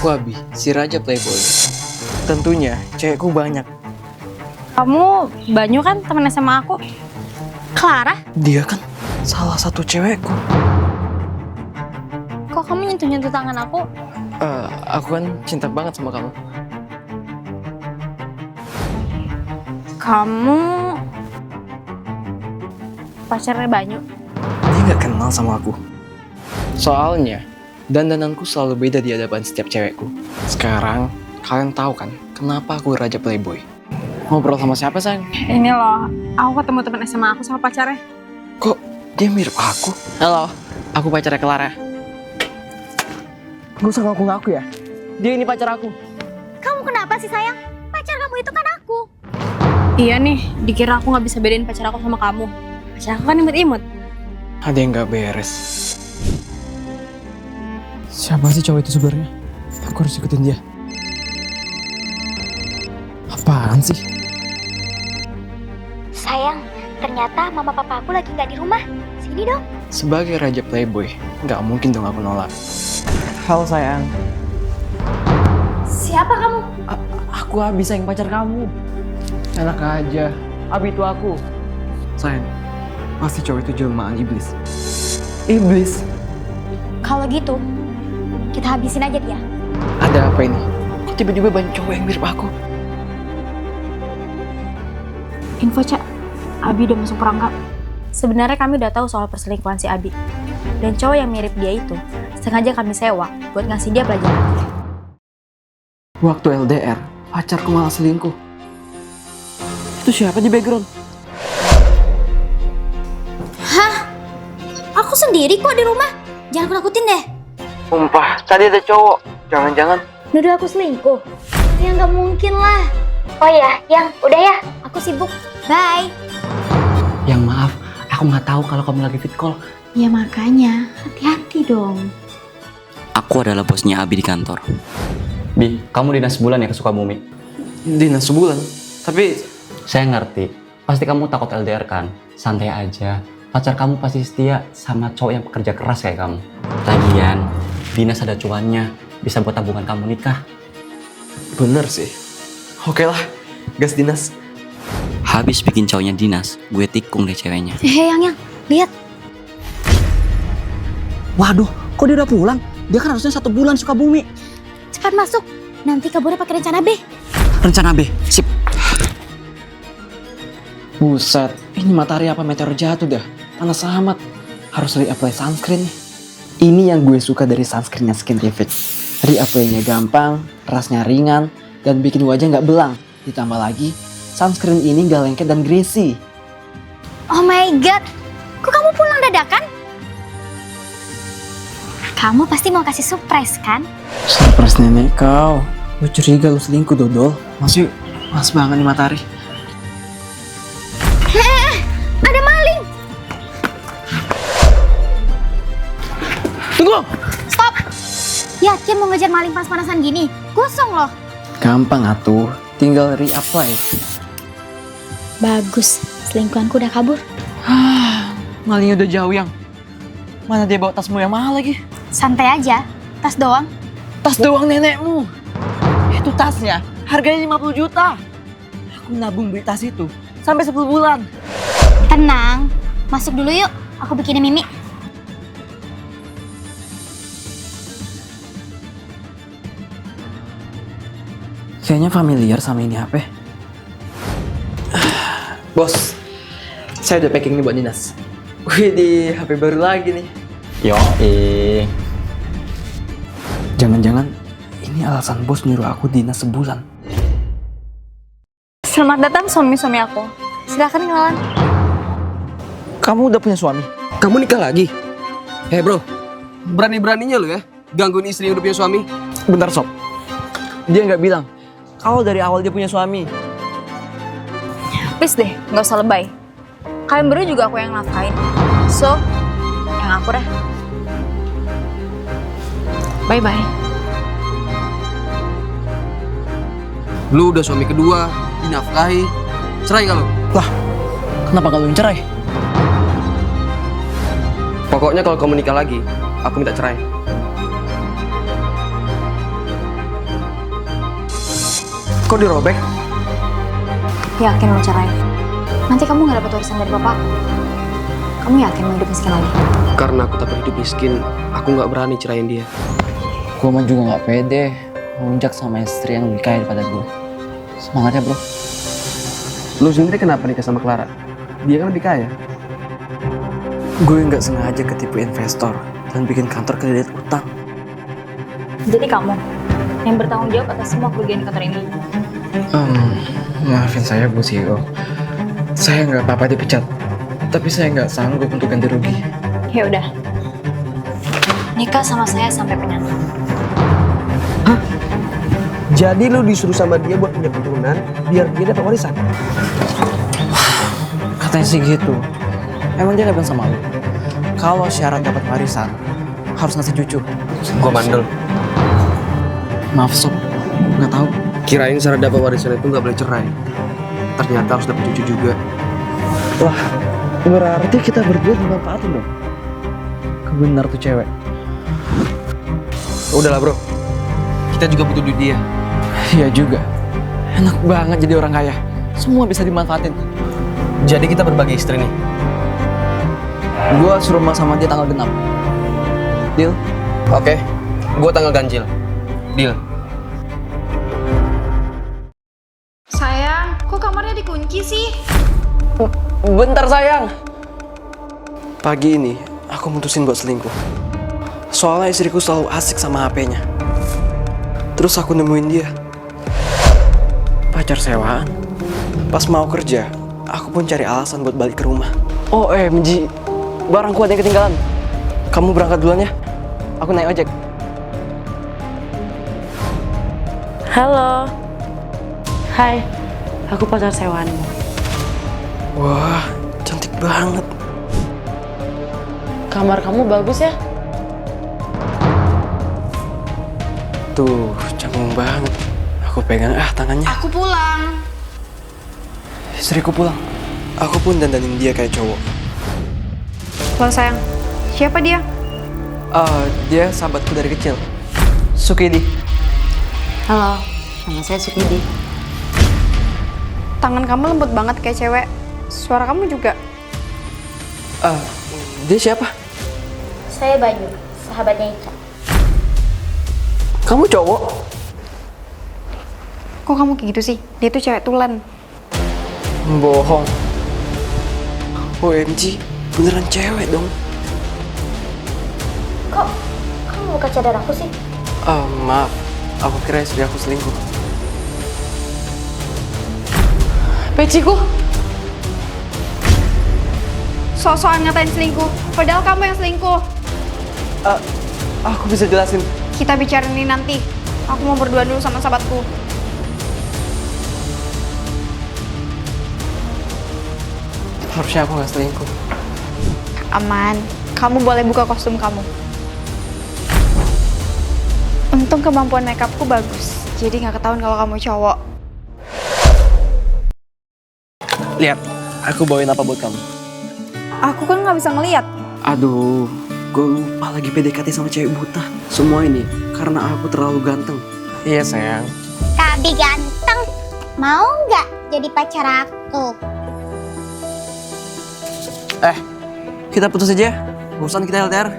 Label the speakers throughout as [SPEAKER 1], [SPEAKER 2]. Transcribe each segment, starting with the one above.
[SPEAKER 1] Aku Abi, si Raja Playboy. Tentunya cewekku banyak.
[SPEAKER 2] Kamu Banyu kan temen SMA aku? Clara?
[SPEAKER 1] Dia kan salah satu cewekku.
[SPEAKER 2] Kok kamu nyentuh-nyentuh tangan aku?
[SPEAKER 1] Aku kan cinta banget sama kamu.
[SPEAKER 2] Kamu pacarnya Banyu?
[SPEAKER 1] Dia nggak kenal sama aku. Soalnya, dandananku selalu beda di hadapan setiap cewekku. Sekarang, kalian tahu kan kenapa aku Raja Playboy? Ngobrol sama siapa, sayang?
[SPEAKER 2] Ini loh, aku ketemu temen SMA aku sama pacarnya.
[SPEAKER 1] Kok dia mirip aku? Halo, aku pacarnya Clara. Gak usah ngaku-ngaku ya. Dia ini pacar aku.
[SPEAKER 3] Kamu kenapa sih sayang? Pacar kamu itu kan aku.
[SPEAKER 2] Iya nih, dikira aku nggak bisa bedain pacar aku sama kamu. Pacar aku kan imut-imut.
[SPEAKER 1] Ada yang nggak beres. Siapa sih cowok itu sebenarnya? Aku harus ikutin dia. Apaan sih?
[SPEAKER 3] Sayang, ternyata mama papa aku lagi nggak di rumah. Sini dong.
[SPEAKER 1] Sebagai Raja Playboy, nggak mungkin dong aku nolak. Halo sayang.
[SPEAKER 3] Siapa kamu?
[SPEAKER 1] Aku Abi, sayang, pacar kamu. Enak aja, Abi itu aku. Sayang, pasti cowok itu jelmaan iblis. Iblis?
[SPEAKER 3] Kalau gitu, kita habisin aja dia.
[SPEAKER 1] Ada apa ini? Kok tiba-tiba banyak cowok yang mirip aku?
[SPEAKER 2] Info Cak, Abi udah masuk perangkap. Sebenarnya kami udah tahu soal perselingkuhan si Abi. Dan cowok yang mirip dia itu sengaja kami sewa buat ngasih dia pelajaran.
[SPEAKER 1] Waktu LDR, pacarku malah selingkuh. Itu siapa di background?
[SPEAKER 3] Aku sendiri kok di rumah. Jangan aku takutin deh.
[SPEAKER 1] Sumpah, tadi ada cowok. Jangan-jangan.
[SPEAKER 3] Nuduh aku selingkuh? Ya nggak mungkin lah. Oh ya, yang udah ya. Aku sibuk. Bye.
[SPEAKER 4] Yang maaf, aku nggak tahu kalau kamu lagi fit call.
[SPEAKER 3] Ya makanya, hati-hati dong.
[SPEAKER 4] Aku adalah bosnya Abi di kantor. Bi, kamu dinas sebulan ya ke Sukabumi?
[SPEAKER 1] Dinas sebulan. Tapi
[SPEAKER 4] Saya ngerti, pasti kamu takut LDR kan? Santai aja, pacar kamu pasti setia sama cowok yang pekerja keras kayak kamu. Lagian, dinas ada cuannya, bisa buat tabungan kamu nikah.
[SPEAKER 1] bener sih. Oke lah, gas dinas.
[SPEAKER 4] Habis bikin cowoknya dinas, gue tikung deh ceweknya.
[SPEAKER 3] Yang, lihat.
[SPEAKER 5] Waduh, kok dia udah pulang? Dia kan harusnya 1 bulan Sukabumi.
[SPEAKER 3] Cepat masuk. Nanti kaburnya pakai rencana B.
[SPEAKER 5] Rencana B, sip.
[SPEAKER 1] Buset, ini matahari apa meteor jatuh dah. Panas amat. Harus re-apply sunscreen nih. Ini yang gue suka dari sunscreennya Skintific. Re-apply-nya gampang, rasnya ringan, dan bikin wajah nggak belang. Ditambah lagi, sunscreen ini nggak lengket dan greasy.
[SPEAKER 3] Oh my god. Kok kamu pulang dadakan? Kamu pasti mau kasih surprise kan?
[SPEAKER 1] Surprise nenek kau. Gue curiga lu selingkuh, Dodol. Masih panas banget nih matahari.
[SPEAKER 3] Ada maling.
[SPEAKER 1] Tunggu!
[SPEAKER 3] Stop. Yakin mau ngejar maling panas-panasan gini? Gosong loh.
[SPEAKER 1] Gampang atuh, tinggal re-apply.
[SPEAKER 3] Bagus. Selingkuhanku udah kabur.
[SPEAKER 1] Malingnya udah jauh, Yang. Mana dia bawa tasmu yang mahal lagi?
[SPEAKER 3] Santai aja. Tas doang.
[SPEAKER 1] Tas doang nenekmu. Itu tasnya, harganya 50 juta. Aku nabung beli tas itu sampai 10 bulan.
[SPEAKER 3] Tenang. Masuk dulu yuk. Aku bikinin Mimi.
[SPEAKER 1] Kayaknya familiar sama ini HP. Bos, saya udah packing nih buat dinas. Wih, di HP baru lagi nih.
[SPEAKER 4] Yoi.
[SPEAKER 1] Jangan-jangan ini alasan bos nyuruh aku dinas sebulan.
[SPEAKER 2] Selamat datang suami-suami aku. Silahkan kenalan.
[SPEAKER 5] Kamu udah punya suami?
[SPEAKER 6] Kamu nikah lagi? Bro, berani-beraninya lo ya gangguin istri yang udah punya suami.
[SPEAKER 5] Bentar sob. Dia nggak bilang kalau dari awal dia punya suami.
[SPEAKER 2] Please deh, nggak usah lebay. Kalian berdua juga aku yang nafkain. So, yang aku deh. Bye-bye.
[SPEAKER 6] Lu udah suami kedua, dinafkahi, cerai kalau.
[SPEAKER 5] Lah, kenapa kalau yang cerai?
[SPEAKER 6] Pokoknya kalau kamu nikah lagi, aku minta cerai.
[SPEAKER 5] Kok dirobek?
[SPEAKER 2] Yakin mau cerai? Nanti kamu nggak dapat warisan dari bapak. Kamu yakin mau hidup miskin lagi?
[SPEAKER 6] Karena aku tak hidup miskin, aku nggak berani cerain dia.
[SPEAKER 1] Gue mah juga nggak pede melunjak sama istri yang lebih kaya daripada gue. Semangat ya bro.
[SPEAKER 6] Lu sendiri kenapa nikah sama Clara? Dia kan lebih kaya.
[SPEAKER 1] Gue nggak sengaja ketipu investor dan bikin kantor kredit utang.
[SPEAKER 2] Jadi kamu yang bertanggung jawab atas semua kerugian di kantor ini.
[SPEAKER 1] Maafin saya Bu CEO. Saya nggak apa-apa dipecat, tapi saya nggak sanggup untuk ganti rugi.
[SPEAKER 2] Ya udah. Nikah sama saya sampai penyatu.
[SPEAKER 6] Jadi lu disuruh sama dia buat punya keturunan, biar dia dapat warisan.
[SPEAKER 1] Katanya sih gitu. Emang dia nggak bilang sama lu? Kalau syarat dapat warisan harus ngasih cucu.
[SPEAKER 6] Gua mandel.
[SPEAKER 1] Maaf sob, nggak tahu.
[SPEAKER 6] Kirain syarat dapat warisan itu nggak boleh cerai. Ternyata harus dapat cucu juga.
[SPEAKER 1] Wah, berarti kita berdua dimanfaatin dong. Kebenar tuh cewek.
[SPEAKER 6] Udahlah bro, kita juga butuh duit dia.
[SPEAKER 1] Iya juga. Enak banget jadi orang kaya. Semua bisa dimanfaatin.
[SPEAKER 6] Jadi kita berbagi istri nih.
[SPEAKER 1] Gua suruh rumah sama dia tanggal genap. Deal?
[SPEAKER 6] Oke, gua tanggal ganjil. Deal.
[SPEAKER 7] Sayang, kok kamarnya dikunci sih?
[SPEAKER 1] Bentar sayang. Pagi ini aku mutusin buat selingkuh. Soalnya istriku selalu asik sama HP-nya. Terus aku nemuin dia. Pacar sewaan. Pas mau kerja, aku pun cari alasan buat balik ke rumah. OMG, barangku ada yang ketinggalan. Kamu berangkat duluan ya. Aku naik ojek.
[SPEAKER 8] Halo. Hai, aku pacar sewaanmu.
[SPEAKER 1] Wah, cantik banget.
[SPEAKER 8] Kamar kamu bagus ya?
[SPEAKER 1] Tuh, cakep banget. Aku pegang tangannya.
[SPEAKER 7] Aku pulang.
[SPEAKER 1] Istriku pulang. Aku pun dandanin dia kayak cowok.
[SPEAKER 7] Loh sayang, siapa dia?
[SPEAKER 1] Dia sahabatku dari kecil. Sukidi.
[SPEAKER 2] Halo, nama saya Sukidi.
[SPEAKER 7] Tangan kamu lembut banget kayak cewek. Suara kamu juga.
[SPEAKER 1] Dia siapa?
[SPEAKER 3] Saya Bayu, sahabatnya Ica.
[SPEAKER 1] Kamu cowok?
[SPEAKER 7] Kok kamu kayak gitu sih? Dia tuh cewek tulen.
[SPEAKER 1] Bohong. OMG, beneran cewek dong.
[SPEAKER 3] Kok kamu buka cadar aku sih?
[SPEAKER 1] Maaf, aku kira istri aku selingkuh.
[SPEAKER 7] Peciku. Sok-sokan ngatain selingkuh, padahal kamu yang selingkuh.
[SPEAKER 1] Aku bisa jelasin.
[SPEAKER 7] Kita bicara ini nanti. Aku mau berdua dulu sama sahabatku.
[SPEAKER 1] Harusnya aku nggak selingkuh.
[SPEAKER 7] Aman, kamu boleh buka kostum kamu. Untung kemampuan makeupku bagus, jadi nggak ketahuan kalau kamu cowok.
[SPEAKER 1] Lihat, aku bawain apa buat kamu.
[SPEAKER 7] Aku kan nggak bisa ngeliat.
[SPEAKER 1] Aduh, gue lupa lagi PDKT sama cewek buta. Semua ini karena aku terlalu ganteng. Iya sayang.
[SPEAKER 3] Kabi ganteng, mau nggak jadi pacar aku?
[SPEAKER 1] Kita putus aja. Bosan kita LDR.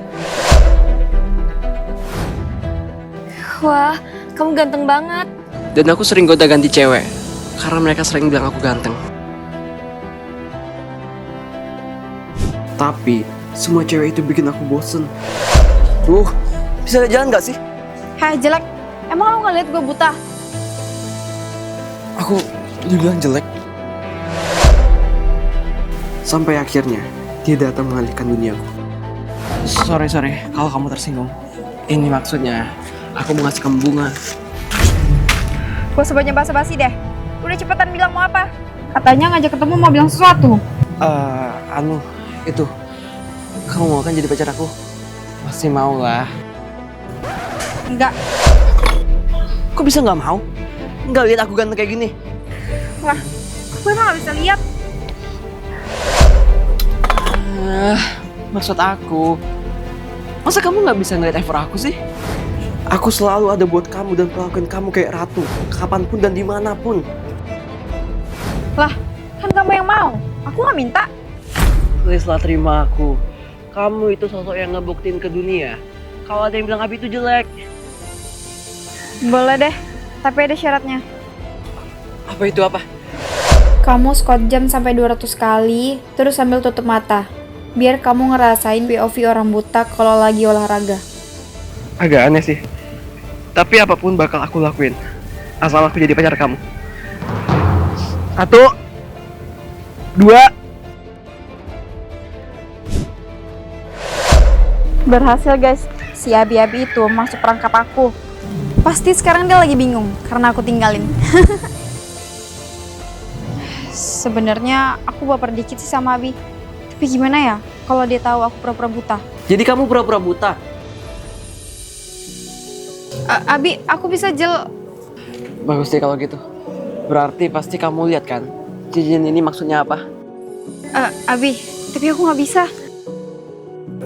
[SPEAKER 7] Wah, kamu ganteng banget.
[SPEAKER 1] Dan aku sering gonta-ganti cewek karena mereka sering bilang aku ganteng. Tapi semua cewek itu bikin aku bosen. Bisa lihat jalan gak sih?
[SPEAKER 7] Hei jelek, emang lu nggak lihat gue buta?
[SPEAKER 1] Aku dibilang jelek. Sampai akhirnya dia datang mengalihkan duniaku. Sorry kalau kamu tersinggung. Ini maksudnya aku mau ngasih kamu bunga.
[SPEAKER 7] Gue sebanyak basa-basi deh. Udah cepetan bilang mau apa? Katanya ngajak ketemu mau bilang sesuatu.
[SPEAKER 1] Itu kamu mau kan jadi pacar aku? Pasti mau lah.
[SPEAKER 7] Enggak.
[SPEAKER 1] Kok bisa nggak mau? Nggak lihat aku ganteng kayak gini?
[SPEAKER 7] Wah, gue emang gak bisa lihat.
[SPEAKER 1] Maksud aku, masa kamu nggak bisa ngeliat effort aku sih?
[SPEAKER 5] Aku selalu ada buat kamu dan perlakuin kamu kayak ratu, kapanpun dan dimanapun.
[SPEAKER 7] Lah, kan kamu yang mau. Aku nggak minta.
[SPEAKER 5] Please lah terima aku. Kamu itu sosok yang ngebuktiin ke dunia kalau ada yang bilang Abi itu jelek.
[SPEAKER 7] Boleh deh, tapi ada syaratnya.
[SPEAKER 5] Apa itu apa?
[SPEAKER 7] Kamu squat jam sampai 200 kali, terus sambil tutup mata. Biar kamu ngerasain POV orang buta kalau lagi olahraga.
[SPEAKER 5] Agak aneh sih. Tapi apapun bakal aku lakuin. Asal aku jadi pacar kamu. 1, 2.
[SPEAKER 7] Berhasil guys, si Abi-Abi itu masuk perangkap aku. Pasti sekarang dia lagi bingung karena aku tinggalin. Sebenarnya aku baper dikit sih sama Abi. Tapi gimana ya kalau dia tahu aku pura-pura buta?
[SPEAKER 5] Jadi kamu pura-pura buta?
[SPEAKER 7] Abi, aku bisa
[SPEAKER 5] Bagus deh kalau gitu. Berarti pasti kamu lihat kan cincin ini maksudnya apa?
[SPEAKER 7] Abi, tapi aku nggak bisa.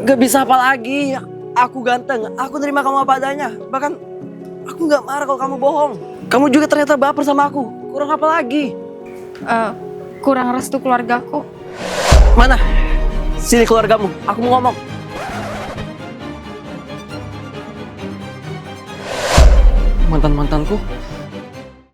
[SPEAKER 5] Gak bisa apa lagi? Aku ganteng, aku nerima kamu apa adanya. Bahkan aku gak marah kalau kamu bohong. Kamu juga ternyata baper sama aku. Kurang apa lagi?
[SPEAKER 7] Kurang restu keluargaku.
[SPEAKER 5] Mana? Sini keluargamu, aku mau ngomong. Mantan-mantanku